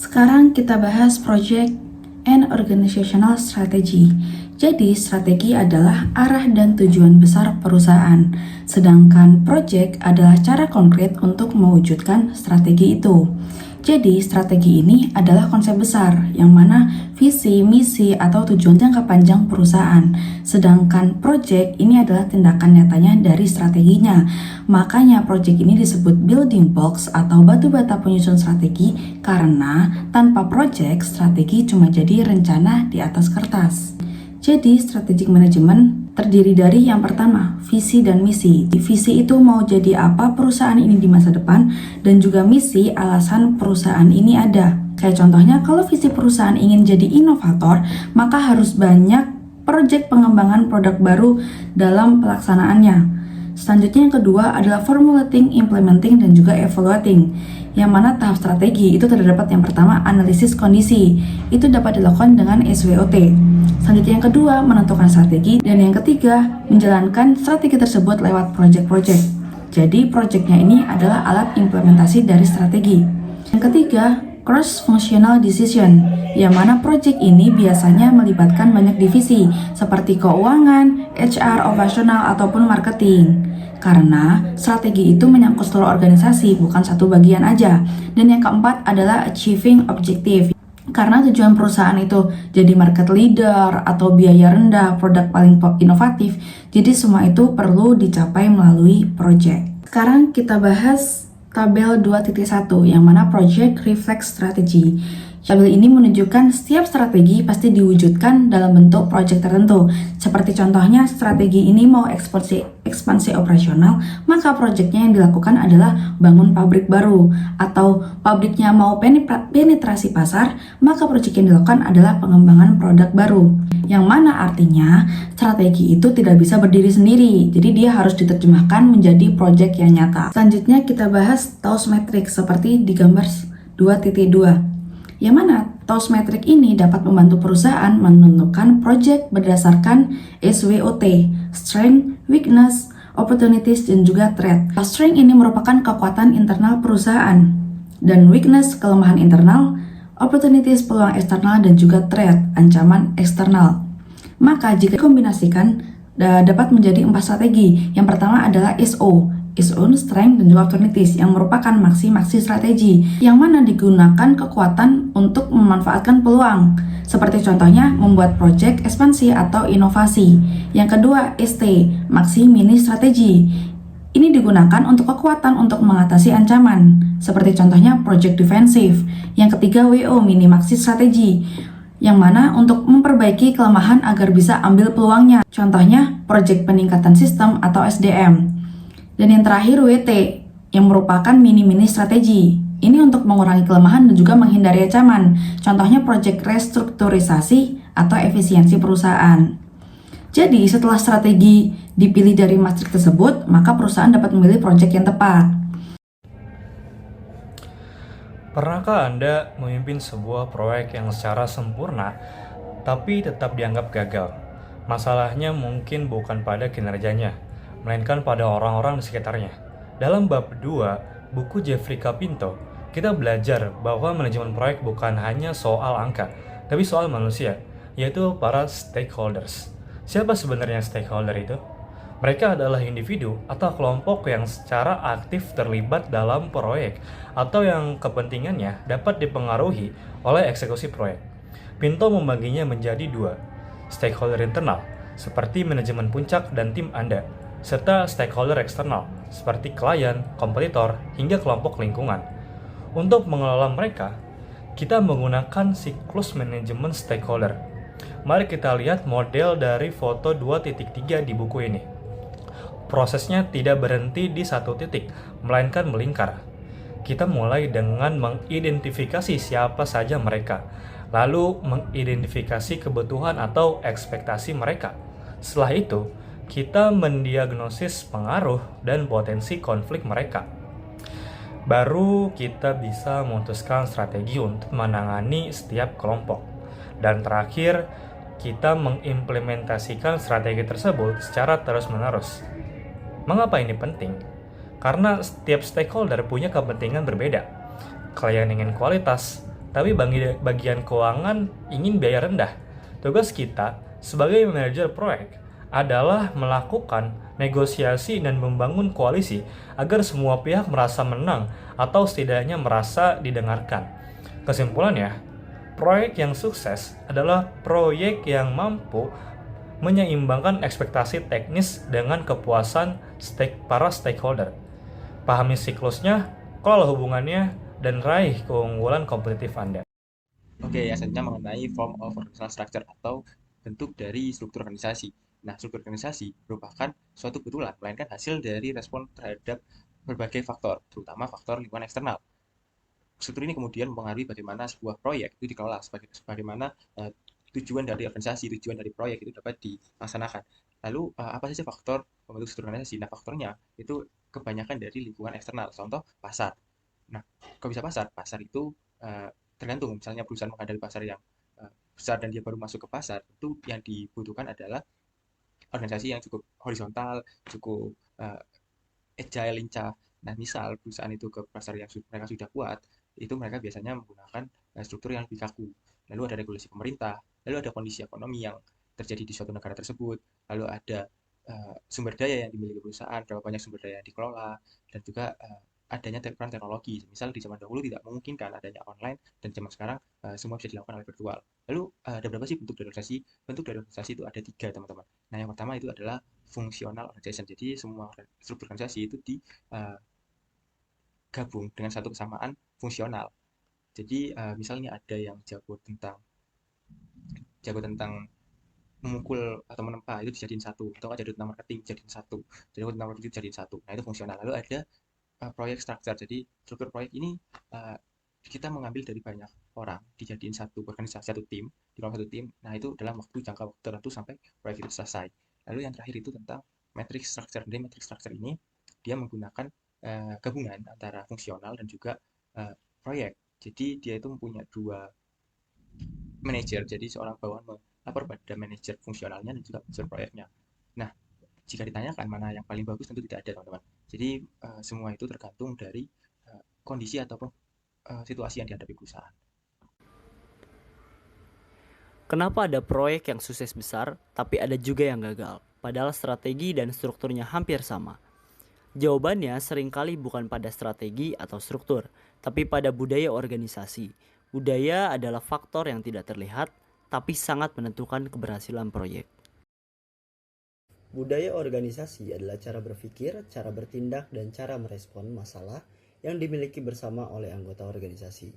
Sekarang kita bahas Project and Organizational Strategy. Jadi, strategi adalah arah dan tujuan besar perusahaan, sedangkan project adalah cara konkret untuk mewujudkan strategi itu. Jadi, strategi ini adalah konsep besar, yang mana visi, misi, atau tujuan jangka panjang perusahaan. Sedangkan project ini adalah tindakan nyatanya dari strateginya. Makanya project ini disebut building blocks atau batu bata penyusun strategi, karena tanpa project, strategi cuma jadi rencana di atas kertas. Jadi, strategic management terdiri dari yang pertama, visi dan misi. Visi itu mau jadi apa perusahaan ini di masa depan, dan juga misi alasan perusahaan ini ada. Kayak contohnya, kalau visi perusahaan ingin jadi inovator, maka harus banyak proyek pengembangan produk baru dalam pelaksanaannya. Selanjutnya yang kedua adalah formulating, implementing, dan juga evaluating. Yang mana tahap strategi itu terdapat yang pertama, analisis kondisi. Itu dapat dilakukan dengan SWOT. Selanjutnya yang kedua, menentukan strategi. Dan yang ketiga, menjalankan strategi tersebut lewat project-project. Jadi projectnya ini adalah alat implementasi dari strategi. Yang ketiga, cross-functional decision, yang mana project ini biasanya melibatkan banyak divisi seperti keuangan, HR, operasional, ataupun marketing. Karena strategi itu menyangkut seluruh organisasi, bukan satu bagian aja. Dan yang keempat adalah achieving objective. Karena tujuan perusahaan itu jadi market leader atau biaya rendah, produk paling inovatif, jadi semua itu perlu dicapai melalui project. Sekarang kita bahas tabel 2.1 yang mana project reflects strategy. Tabel ini menunjukkan setiap strategi pasti diwujudkan dalam bentuk project tertentu. Seperti contohnya, strategi ini mau ekspansi operasional, maka projectnya yang dilakukan adalah bangun pabrik baru. Atau pabriknya mau penetrasi pasar, maka project yang dilakukan adalah pengembangan produk baru. Yang mana artinya, strategi itu tidak bisa berdiri sendiri, jadi dia harus diterjemahkan menjadi project yang nyata. Selanjutnya kita bahas TOWS Metric seperti di gambar 2.2. Yang mana TOWS Metric ini dapat membantu perusahaan menentukan project berdasarkan SWOT, strength, weakness, opportunities, dan juga threat. Strength ini merupakan kekuatan internal perusahaan, dan weakness kelemahan internal, opportunities peluang eksternal, dan juga threat ancaman eksternal. Maka jika dikombinasikan dapat menjadi 4 strategi. Yang pertama adalah SO, strength, dan juga opportunities, yang merupakan maksi-maksi strategi yang mana digunakan kekuatan untuk memanfaatkan peluang, seperti contohnya membuat project ekspansi atau inovasi. Yang kedua, ST, maksi mini strategi. Ini digunakan untuk kekuatan untuk mengatasi ancaman, seperti contohnya project defensive. Yang ketiga, WO, mini maksi strategi, yang mana untuk memperbaiki kelemahan agar bisa ambil peluangnya, contohnya project peningkatan sistem atau SDM. Dan yang terakhir, WT, yang merupakan mini-mini strategi. Ini untuk mengurangi kelemahan dan juga menghindari ancaman. Contohnya project restrukturisasi atau efisiensi perusahaan. Jadi, setelah strategi dipilih dari matriks tersebut, maka perusahaan dapat memilih project yang tepat. Pernahkah Anda memimpin sebuah proyek yang secara sempurna, tapi tetap dianggap gagal? Masalahnya mungkin bukan pada kinerjanya, melainkan pada orang-orang di sekitarnya. Dalam bab 2, buku Jeffrey K. Pinto, kita belajar bahwa manajemen proyek bukan hanya soal angka, tapi soal manusia, yaitu para stakeholders. Siapa sebenarnya stakeholder itu? Mereka adalah individu atau kelompok yang secara aktif terlibat dalam proyek atau yang kepentingannya dapat dipengaruhi oleh eksekusi proyek. Pinto membaginya menjadi 2, stakeholder internal, seperti manajemen puncak dan tim Anda, serta stakeholder eksternal, seperti klien, kompetitor, hingga kelompok lingkungan. Untuk mengelola mereka, kita menggunakan siklus manajemen stakeholder. Mari kita lihat model dari foto 2.3 di buku ini. Prosesnya tidak berhenti di satu titik, melainkan melingkar. Kita mulai dengan mengidentifikasi siapa saja mereka, lalu mengidentifikasi kebutuhan atau ekspektasi mereka. Setelah itu, kita mendiagnosis pengaruh dan potensi konflik mereka. Baru kita bisa memutuskan strategi untuk menangani setiap kelompok. Dan terakhir, kita mengimplementasikan strategi tersebut secara terus-menerus. Mengapa ini penting? Karena setiap stakeholder punya kepentingan berbeda. Klien ingin kualitas, tapi bagian keuangan ingin biaya rendah. Tugas kita sebagai manajer proyek adalah melakukan negosiasi dan membangun koalisi agar semua pihak merasa menang atau setidaknya merasa didengarkan. Kesimpulannya, proyek yang sukses adalah proyek yang mampu menyeimbangkan ekspektasi teknis dengan kepuasan para stakeholder. Pahami siklusnya, kelola hubungannya, dan raih keunggulan kompetitif Anda. Oke, ya selanjutnya mengenai form of organizational structure atau bentuk dari struktur organisasi. Nah, struktur organisasi merupakan suatu kebetulan, melainkan hasil dari respon terhadap berbagai faktor, terutama faktor lingkungan eksternal. Struktur ini kemudian mempengaruhi bagaimana sebuah proyek itu dikelola, bagaimana tujuan dari organisasi, tujuan dari proyek itu dapat dilaksanakan. Lalu, apa saja faktor pembentuk struktur organisasi? Nah, faktornya itu kebanyakan dari lingkungan eksternal, contoh pasar. Nah, kok bisa pasar? Pasar itu tergantung, misalnya perusahaan menghadapi pasar yang besar dan dia baru masuk ke pasar, itu yang dibutuhkan adalah organisasi yang cukup horizontal, cukup agile, lincah. Nah, misal perusahaan itu ke pasar yang mereka sudah kuat, itu mereka biasanya menggunakan struktur yang lebih kaku. Lalu ada regulasi pemerintah, lalu ada kondisi ekonomi yang terjadi di suatu negara tersebut, lalu ada sumber daya yang dimiliki perusahaan, berapa banyak sumber daya yang dikelola, dan juga adanya peran teknologi. Misal di zaman dahulu tidak memungkinkan adanya online, dan zaman sekarang semua bisa dilakukan oleh virtual. Lalu ada berapa sih bentuk dari organisasi? Bentuk dari organisasi itu ada 3, teman-teman. Nah, yang pertama itu adalah functional organization. Jadi semua struktur organisasi itu digabung dengan satu kesamaan fungsional. Jadi misalnya ada yang jago tentang memukul atau menempa, itu dijadiin satu, atau jago tentang marketing dijadiin satu, jago tentang marketing dijadiin satu. Nah, itu fungsional. Lalu ada proyek structure. Jadi struktur proyek ini kita mengambil dari banyak orang, dijadiin satu organisasi, satu tim, di dalam satu tim. Nah, itu dalam jangka waktu tertentu sampai proyek itu selesai. Lalu yang terakhir itu tentang matrix structure. Jadi matrix structure ini dia menggunakan gabungan antara fungsional dan juga proyek. Jadi dia itu mempunyai 2 manajer. Jadi seorang bawahan melapor pada manajer fungsionalnya dan juga manajer proyeknya. Nah, jika ditanyakan mana yang paling bagus, tentu tidak ada, teman-teman. Jadi semua itu tergantung dari kondisi ataupun situasi yang dihadapi perusahaan. Kenapa ada proyek yang sukses besar, tapi ada juga yang gagal, padahal strategi dan strukturnya hampir sama? Jawabannya seringkali bukan pada strategi atau struktur, tapi pada budaya organisasi. Budaya adalah faktor yang tidak terlihat, tapi sangat menentukan keberhasilan proyek. Budaya organisasi adalah cara berpikir, cara bertindak, dan cara merespon masalah yang dimiliki bersama oleh anggota organisasi.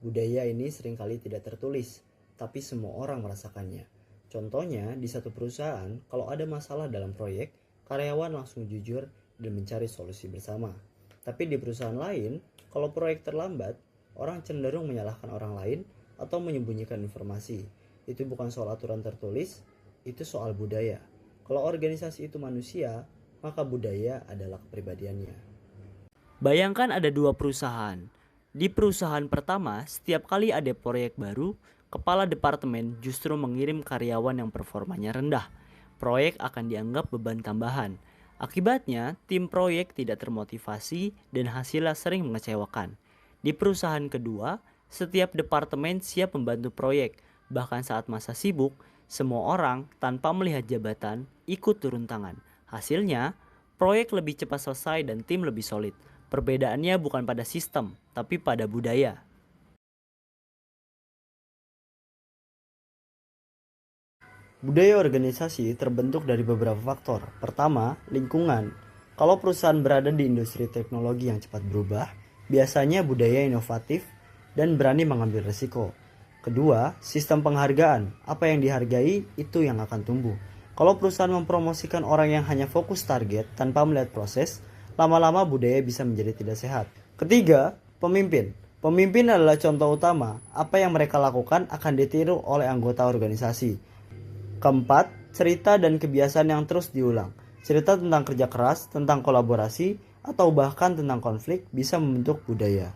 Budaya ini seringkali tidak tertulis, tapi semua orang merasakannya. Contohnya, di satu perusahaan, kalau ada masalah dalam proyek, karyawan langsung jujur dan mencari solusi bersama. Tapi di perusahaan lain, kalau proyek terlambat, orang cenderung menyalahkan orang lain atau menyembunyikan informasi. Itu bukan soal aturan tertulis, itu soal budaya. Kalau organisasi itu manusia, maka budaya adalah kepribadiannya. Bayangkan ada 2 perusahaan. Di perusahaan pertama, setiap kali ada proyek baru, kepala departemen justru mengirim karyawan yang performanya rendah. Proyek akan dianggap beban tambahan. Akibatnya, tim proyek tidak termotivasi dan hasilnya sering mengecewakan. Di perusahaan kedua, setiap departemen siap membantu proyek. Bahkan saat masa sibuk, semua orang tanpa melihat jabatan ikut turun tangan. Hasilnya, proyek lebih cepat selesai dan tim lebih solid. Perbedaannya bukan pada sistem, tapi pada budaya. Budaya organisasi terbentuk dari beberapa faktor. Pertama, lingkungan. Kalau perusahaan berada di industri teknologi yang cepat berubah, biasanya budaya inovatif dan berani mengambil risiko. Kedua, sistem penghargaan. Apa yang dihargai, itu yang akan tumbuh. Kalau perusahaan mempromosikan orang yang hanya fokus target tanpa melihat proses, lama-lama budaya bisa menjadi tidak sehat. Ketiga, pemimpin. Pemimpin adalah contoh utama. Apa yang mereka lakukan akan ditiru oleh anggota organisasi. Keempat, cerita dan kebiasaan yang terus diulang. Cerita tentang kerja keras, tentang kolaborasi, atau bahkan tentang konflik bisa membentuk budaya.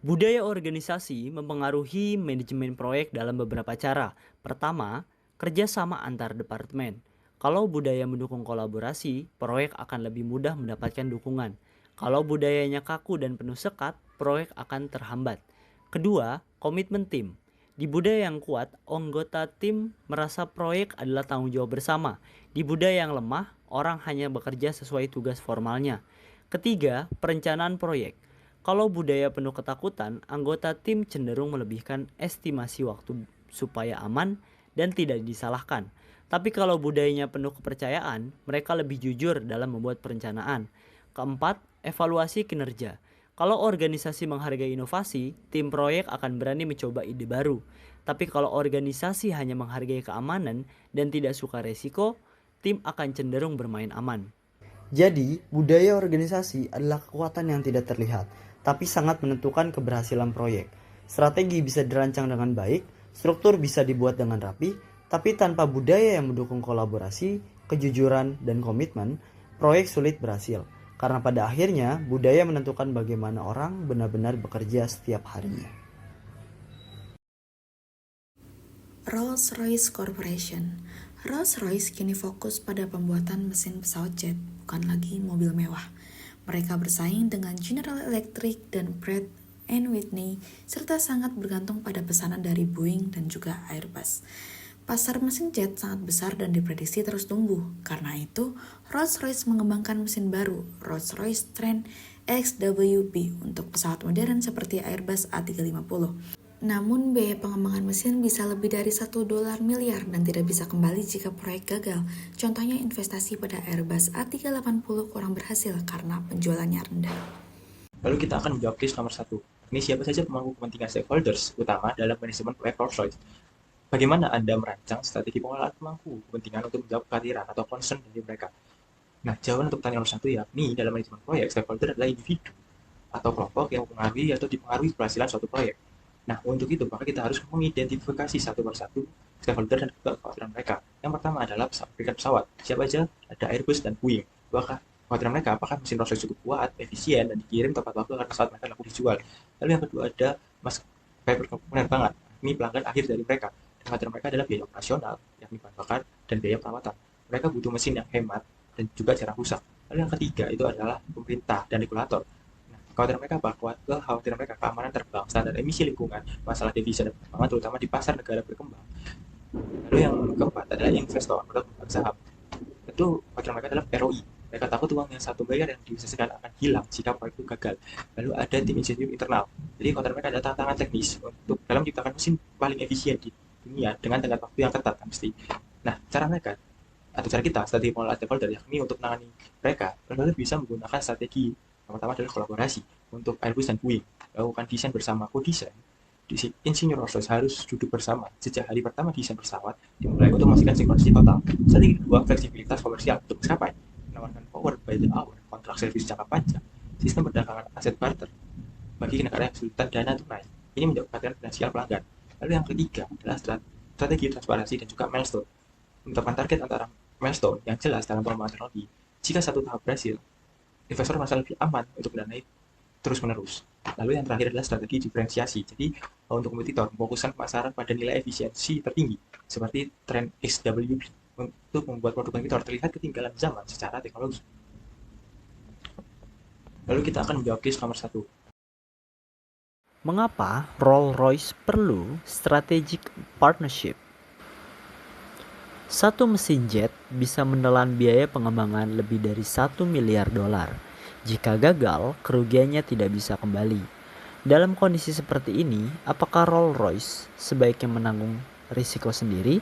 Budaya organisasi mempengaruhi manajemen proyek dalam beberapa cara. Pertama, kerjasama antar departemen. Kalau budaya mendukung kolaborasi, proyek akan lebih mudah mendapatkan dukungan. Kalau budayanya kaku dan penuh sekat, proyek akan terhambat. Kedua, komitmen tim. Di budaya yang kuat, anggota tim merasa proyek adalah tanggung jawab bersama. Di budaya yang lemah, orang hanya bekerja sesuai tugas formalnya. Ketiga, perencanaan proyek. Kalau budaya penuh ketakutan, anggota tim cenderung melebihkan estimasi waktu supaya aman dan tidak disalahkan. Tapi kalau budayanya penuh kepercayaan, mereka lebih jujur dalam membuat perencanaan. Keempat, evaluasi kinerja. Kalau organisasi menghargai inovasi, tim proyek akan berani mencoba ide baru. Tapi kalau organisasi hanya menghargai keamanan dan tidak suka resiko, tim akan cenderung bermain aman. Jadi, budaya organisasi adalah kekuatan yang tidak terlihat, tapi sangat menentukan keberhasilan proyek. Strategi bisa dirancang dengan baik, struktur bisa dibuat dengan rapi, tapi tanpa budaya yang mendukung kolaborasi, kejujuran, dan komitmen, proyek sulit berhasil. Karena pada akhirnya, budaya menentukan bagaimana orang benar-benar bekerja setiap harinya. Rolls-Royce Corporation. Rolls-Royce kini fokus pada pembuatan mesin pesawat jet, bukan lagi mobil mewah. Mereka bersaing dengan General Electric dan Pratt & Whitney, serta sangat bergantung pada pesanan dari Boeing dan juga Airbus. Pasar mesin jet sangat besar dan diprediksi terus tumbuh. Karena itu, Rolls-Royce mengembangkan mesin baru, Rolls-Royce Trent XWB, untuk pesawat modern seperti Airbus A350. Namun, biaya pengembangan mesin bisa lebih dari $1 miliar dan tidak bisa kembali jika proyek gagal. Contohnya investasi pada Airbus A380 kurang berhasil karena penjualannya rendah. Lalu kita akan menjawab case nomor 1. Ini siapa saja pemangku kepentingan stakeholders utama dalam manajemen proyek Rolls-Royce? Bagaimana Anda merancang strategi pengelolaan pemangku kepentingan untuk menjawab kekhawatiran atau concern dari mereka? Nah, jawaban untuk pertanyaan nomor 1 yakni dalam manajemen proyek, stakeholder adalah individu atau kelompok yang mempengaruhi atau dipengaruhi keberhasilan suatu proyek. Nah, untuk itu, maka kita harus mengidentifikasi satu persatu stakeholder dan juga kekhawatiran mereka. Yang pertama adalah pabrikan pesawat. Siapa aja? Ada Airbus dan Boeing. Kekhawatiran mereka, apakah mesin Rolls-Royce cukup kuat, efisien, dan dikirim tepat waktu agar pesawat mereka laku dijual. Lalu yang kedua ada maskapai penerbangan. Ini pelanggan akhir dari mereka. Kekhawatiran mereka adalah biaya operasional, yakni bahan bakar, dan biaya perawatan. Mereka butuh mesin yang hemat dan juga jarang rusak. Lalu yang ketiga itu adalah pemerintah dan regulator. Kekhawatiran mereka keamanan terbang, standar emisi lingkungan, masalah devisa dan perkembangan terutama di pasar negara berkembang. Lalu yang keempat adalah investor atau pemegang saham. Itu kekhawatiran mereka adalah ROI. Mereka takut uang yang satu miliar yang diinvestasikan akan hilang jika proyek itu gagal. Lalu ada tim insentif internal. Jadi kekhawatiran mereka adalah tantangan teknis untuk dalam menciptakan mesin paling efisien di dunia dengan tenggat waktu yang ketat kan mesti. Nah, cara mereka atau cara kita strategi pengelolaan stakeholder yakni untuk menangani mereka, lalu bisa menggunakan strategi. Yang pertama adalah kolaborasi untuk Airbus dan Boeing, lakukan desain bersama, co-design. Insinyur Rolls-Royce harus duduk bersama sejak hari pertama desain pesawat dimulai untuk memastikan sinkronisasi total. Strategi kedua, fleksibilitas komersial untuk maskapai, menawarkan power by the hour, kontrak servis jangka panjang, sistem perdagangan aset barter bagi negara yang kesulitan dana tunai. Ini menjawab kekhawatiran finansial pelanggan. Lalu yang ketiga adalah strategi transparansi dan juga milestone, menetapkan target antara milestone yang jelas dalam pengembangan teknologi. Jika satu tahap berhasil, investor merasa lebih aman untuk mendanai terus-menerus. Lalu yang terakhir adalah strategi diferensiasi. Jadi untuk kompetitor, memfokuskan pemasaran pada nilai efisiensi tertinggi, seperti Trent XWB, untuk membuat produk kompetitor terlihat ketinggalan zaman secara teknologi. Lalu kita akan menjawab case nomor 1. Mengapa Rolls-Royce perlu strategic partnership? Satu mesin jet bisa menelan biaya pengembangan lebih dari $1 miliar. Jika gagal, kerugiannya tidak bisa kembali. Dalam kondisi seperti ini, apakah Rolls-Royce sebaiknya menanggung risiko sendiri?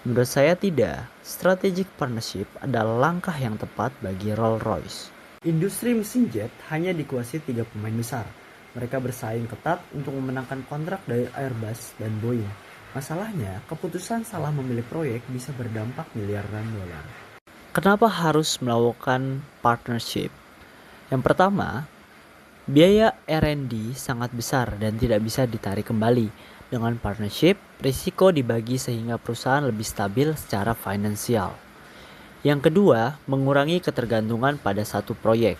Menurut saya tidak. Strategic partnership adalah langkah yang tepat bagi Rolls-Royce. Industri mesin jet hanya dikuasai 3 pemain besar. Mereka bersaing ketat untuk memenangkan kontrak dari Airbus dan Boeing. Masalahnya, keputusan salah memilih proyek bisa berdampak miliaran dolar. Kenapa harus melakukan partnership? Yang pertama, biaya R&D sangat besar dan tidak bisa ditarik kembali. Dengan partnership, risiko dibagi sehingga perusahaan lebih stabil secara finansial. Yang kedua, mengurangi ketergantungan pada satu proyek.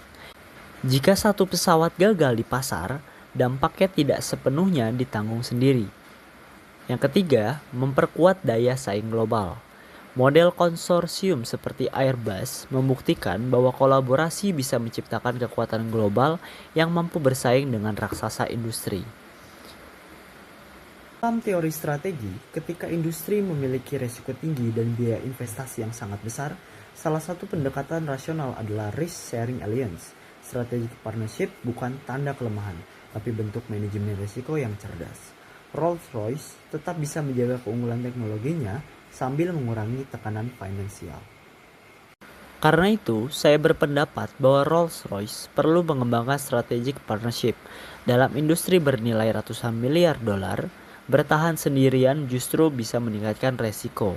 Jika satu pesawat gagal di pasar, dampaknya tidak sepenuhnya ditanggung sendiri. Yang ketiga, memperkuat daya saing global. Model konsorsium seperti Airbus membuktikan bahwa kolaborasi bisa menciptakan kekuatan global yang mampu bersaing dengan raksasa industri. Dalam teori strategi, ketika industri memiliki resiko tinggi dan biaya investasi yang sangat besar, salah satu pendekatan rasional adalah risk sharing alliance. Strategic partnership bukan tanda kelemahan, tapi bentuk manajemen risiko yang cerdas. Rolls-Royce tetap bisa menjaga keunggulan teknologinya sambil mengurangi tekanan finansial. Karena itu, saya berpendapat bahwa Rolls-Royce perlu mengembangkan strategic partnership dalam industri bernilai ratusan miliar dolar. Bertahan sendirian justru bisa meningkatkan resiko.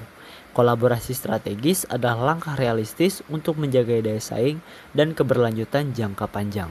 Kolaborasi strategis adalah langkah realistis untuk menjaga daya saing dan keberlanjutan jangka panjang.